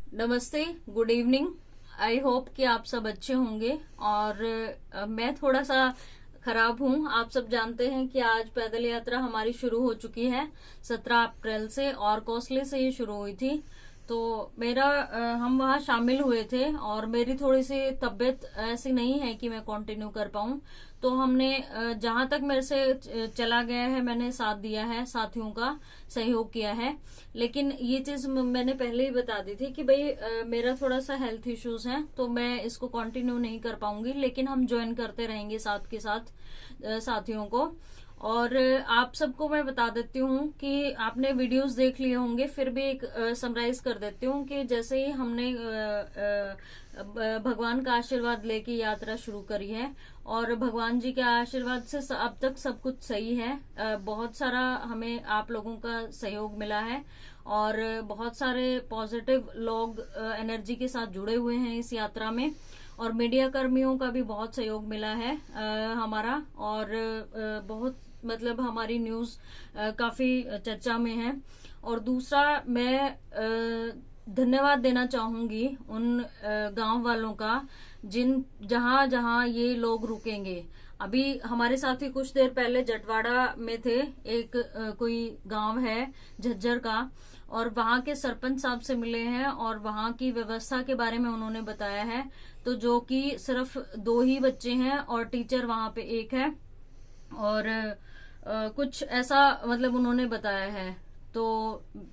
नमस्ते, good evening. I hope कि आप सब अच्छे होंगे। और मैं थोड़ा सा खराब हूँ। आप सब जानते हैं कि आज पैदल यात्रा हमारी शुरू हो चुकी है 17 अप्रैल से, और कौसले से ये शुरू हुई थी। तो हम वहाँ शामिल हुए थे और मेरी थोड़ी सी तबीयत ऐसी नहीं है कि मैं कंटिन्यू कर पाऊँ। तो हमने जहां तक मेरे से चला गया है मैंने साथ दिया है, साथियों का सहयोग किया है। लेकिन ये चीज मैंने पहले ही बता दी थी कि भाई मेरा थोड़ा सा हेल्थ इश्यूज है, तो मैं इसको कंटिन्यू नहीं कर पाऊंगी। लेकिन हम ज्वाइन करते रहेंगे साथ के साथ साथियों को। और आप सबको मैं बता देती हूँ कि आपने वीडियोस देख लिए होंगे, फिर भी एक समराइज कर देती हूँ कि जैसे ही हमने भगवान का आशीर्वाद लेके यात्रा शुरू करी है, और भगवान जी के आशीर्वाद से अब तक सब कुछ सही है। बहुत सारा हमें आप लोगों का सहयोग मिला है, और बहुत सारे पॉजिटिव लोग एनर्जी के साथ जुड़े हुए हैं इस यात्रा में। और मीडिया कर्मियों का भी बहुत सहयोग मिला है हमारा। और बहुत मतलब हमारी न्यूज काफी चर्चा में है। और दूसरा, मैं धन्यवाद देना चाहूंगी उन गांव वालों का जहां जहां ये लोग रुकेंगे। अभी हमारे साथी कुछ देर पहले जटवाड़ा में थे। एक कोई गांव है झज्जर का, और वहां के सरपंच साहब से मिले हैं और वहां की व्यवस्था के बारे में उन्होंने बताया है। तो जो कि सिर्फ 2 ही बच्चे हैं और टीचर वहां पे एक है, और कुछ ऐसा मतलब उन्होंने बताया है। तो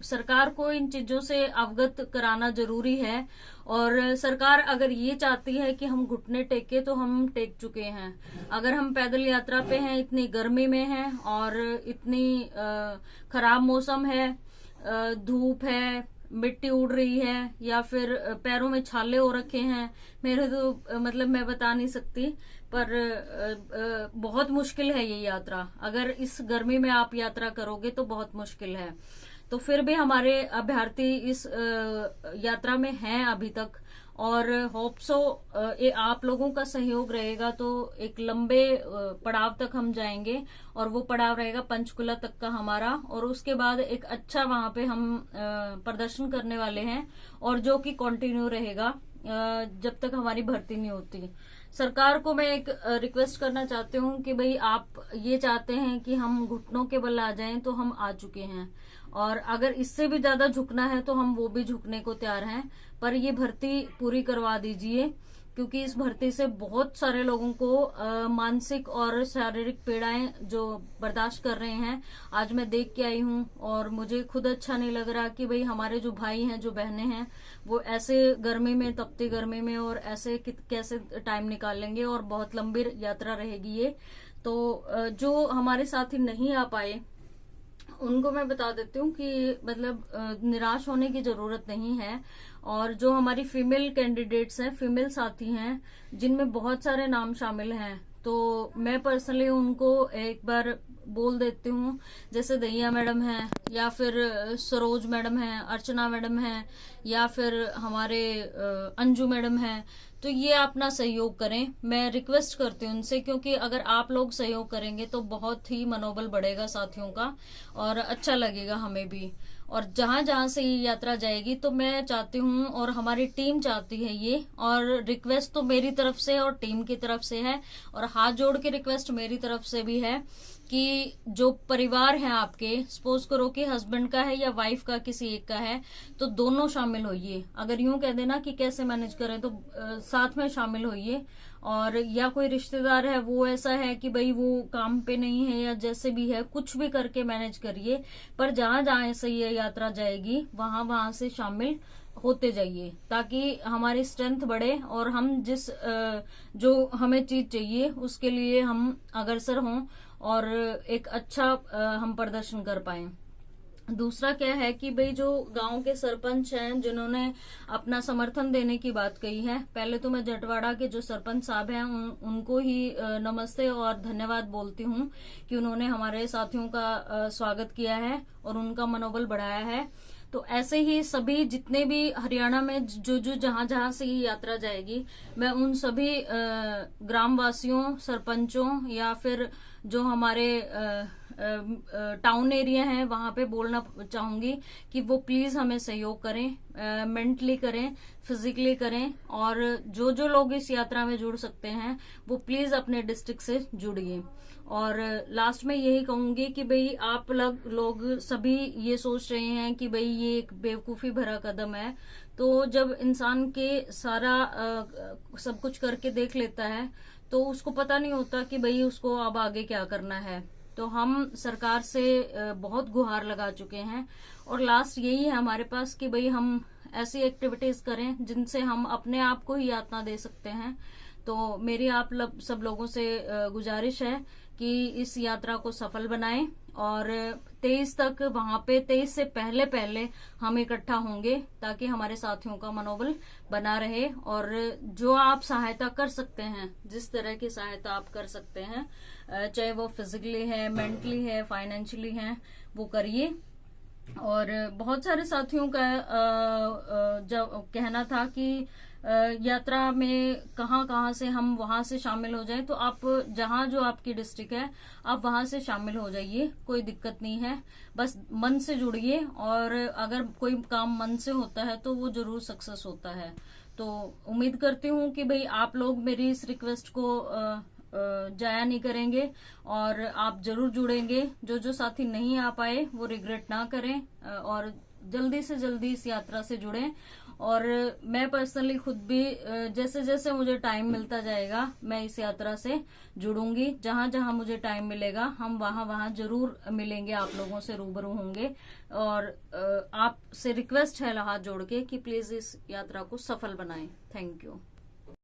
सरकार को इन चीजों से अवगत कराना जरूरी है। और सरकार अगर ये चाहती है कि हम घुटने टेके, तो हम टेक चुके हैं। अगर हम पैदल यात्रा पे हैं, इतनी गर्मी में हैं और इतनी खराब मौसम है, धूप है, मिट्टी उड़ रही है, या फिर पैरों में छाले हो रखे हैं, मेरे तो मतलब मैं बता नहीं सकती। पर बहुत मुश्किल है ये यात्रा। अगर इस गर्मी में आप यात्रा करोगे तो बहुत मुश्किल है। तो फिर भी हमारे अभ्यर्थी इस यात्रा में हैं अभी तक, और होप सो आप लोगों का सहयोग रहेगा तो एक लंबे पड़ाव तक हम जाएंगे। और वो पड़ाव रहेगा पंचकुला तक का हमारा, और उसके बाद एक अच्छा वहां पे हम प्रदर्शन करने वाले हैं, और जो कि कंटिन्यू रहेगा जब तक हमारी भर्ती नहीं होती। सरकार को मैं एक रिक्वेस्ट करना चाहती हूँ कि भाई आप ये चाहते हैं कि हम घुटनों के बल आ जाएं, तो हम आ चुके हैं। और अगर इससे भी ज्यादा झुकना है तो हम वो भी झुकने को तैयार हैं। पर ये भर्ती पूरी करवा दीजिए, क्योंकि इस भर्ती से बहुत सारे लोगों को मानसिक और शारीरिक पीड़ाएं जो बर्दाश्त कर रहे हैं, आज मैं देख के आई हूँ। और मुझे खुद अच्छा नहीं लग रहा कि भाई हमारे जो भाई हैं, जो बहनें हैं, वो ऐसे गर्मी में, तपती गर्मी में, और ऐसे कैसे टाइम निकाल लेंगे। और बहुत लंबी यात्रा रहेगी ये। तो जो हमारे साथी नहीं आ पाए उनको मैं बता देती हूँ कि मतलब निराश होने की जरूरत नहीं है। और जो हमारी फीमेल कैंडिडेट्स हैं, फीमेल साथी हैं, जिनमें बहुत सारे नाम शामिल हैं, तो मैं पर्सनली उनको एक बार बोल देती हूँ। जैसे दहिया मैडम है, या फिर सरोज मैडम है, अर्चना मैडम है, या फिर हमारे अंजू मैडम है। तो ये अपना सहयोग करें, मैं रिक्वेस्ट करती हूँ उनसे, क्योंकि अगर आप लोग सहयोग करेंगे तो बहुत ही मनोबल बढ़ेगा साथियों का, और अच्छा लगेगा हमें भी। और जहां जहां से ये यात्रा जाएगी, तो मैं चाहती हूँ और हमारी टीम चाहती है ये, और रिक्वेस्ट तो मेरी तरफ से और टीम की तरफ से है, और हाथ जोड़ के रिक्वेस्ट मेरी तरफ से भी है कि जो परिवार है आपके, सपोज करो कि हस्बैंड का है या वाइफ का किसी एक का है, तो दोनों शामिल होइए। अगर यूं कह देना कि कैसे मैनेज करें, तो साथ में शामिल होइए। और या कोई रिश्तेदार है, वो ऐसा है कि भाई वो काम पे नहीं है, या जैसे भी है, कुछ भी करके मैनेज करिए। पर जहां जहां से ये यात्रा जाएगी, वहां वहां से शामिल होते जाइए, ताकि हमारी स्ट्रेंथ बढ़े, और हम जो हमें चीज चाहिए उसके लिए हम अग्रसर हों, और एक अच्छा हम प्रदर्शन कर पाए। दूसरा क्या है कि भाई जो गांव के सरपंच हैं, जिन्होंने अपना समर्थन देने की बात कही है, पहले तो मैं जटवाड़ा के जो सरपंच साहब हैं उनको ही नमस्ते और धन्यवाद बोलती हूँ कि उन्होंने हमारे साथियों का स्वागत किया है और उनका मनोबल बढ़ाया है। तो ऐसे ही सभी जितने भी हरियाणा में जो जो जहां जहां से ये यात्रा जाएगी, मैं उन सभी ग्रामवासियों, सरपंचों, या फिर जो हमारे टाउन एरिया है वहां पे बोलना चाहूंगी कि वो प्लीज हमें सहयोग करें, मेंटली करें, फिजिकली करें, और जो जो लोग इस यात्रा में जुड़ सकते हैं वो प्लीज अपने डिस्ट्रिक्ट से जुड़िए। और लास्ट में यही कहूंगी कि भाई आप लोग सभी ये सोच रहे हैं कि भाई ये एक बेवकूफी भरा कदम है, तो जब इंसान के सारा सब कुछ करके देख लेता है तो उसको पता नहीं होता कि भाई उसको अब आगे क्या करना है। तो हम सरकार से बहुत गुहार लगा चुके हैं और लास्ट यही है हमारे पास कि भाई हम ऐसी एक्टिविटीज करें जिनसे हम अपने आप को ही यातना दे सकते हैं। तो मेरी आप सब लोगों से गुजारिश है कि इस यात्रा को सफल बनाएं और 23 तक वहां पे 23 से पहले हम इकट्ठा होंगे ताकि हमारे साथियों का मनोबल बना रहे। और जो आप सहायता कर सकते हैं, जिस तरह की सहायता आप कर सकते हैं, चाहे वो फिजिकली है, मेंटली है, फाइनेंशियली है, वो करिए। और बहुत सारे साथियों का जब कहना था कि यात्रा में कहाँ से हम वहां से शामिल हो जाएं, तो आप जहां जो आपकी डिस्ट्रिक्ट है आप वहां से शामिल हो जाइए, कोई दिक्कत नहीं है। बस मन से जुड़िए और अगर कोई काम मन से होता है तो वो जरूर सक्सेस होता है। तो उम्मीद करती हूँ कि भाई आप लोग मेरी इस रिक्वेस्ट को जाया नहीं करेंगे और आप जरूर जुड़ेंगे। जो जो साथी नहीं आ पाए वो रिग्रेट ना करें और जल्दी से जल्दी इस यात्रा से जुड़ें। और मैं पर्सनली खुद भी जैसे जैसे मुझे टाइम मिलता जाएगा मैं इस यात्रा से जुड़ूंगी। जहां जहां मुझे टाइम मिलेगा हम वहां जरूर मिलेंगे, आप लोगों से रूबरू होंगे। और आपसे रिक्वेस्ट है हाथ जोड़ के कि प्लीज इस यात्रा को सफल बनाएं। Thank you.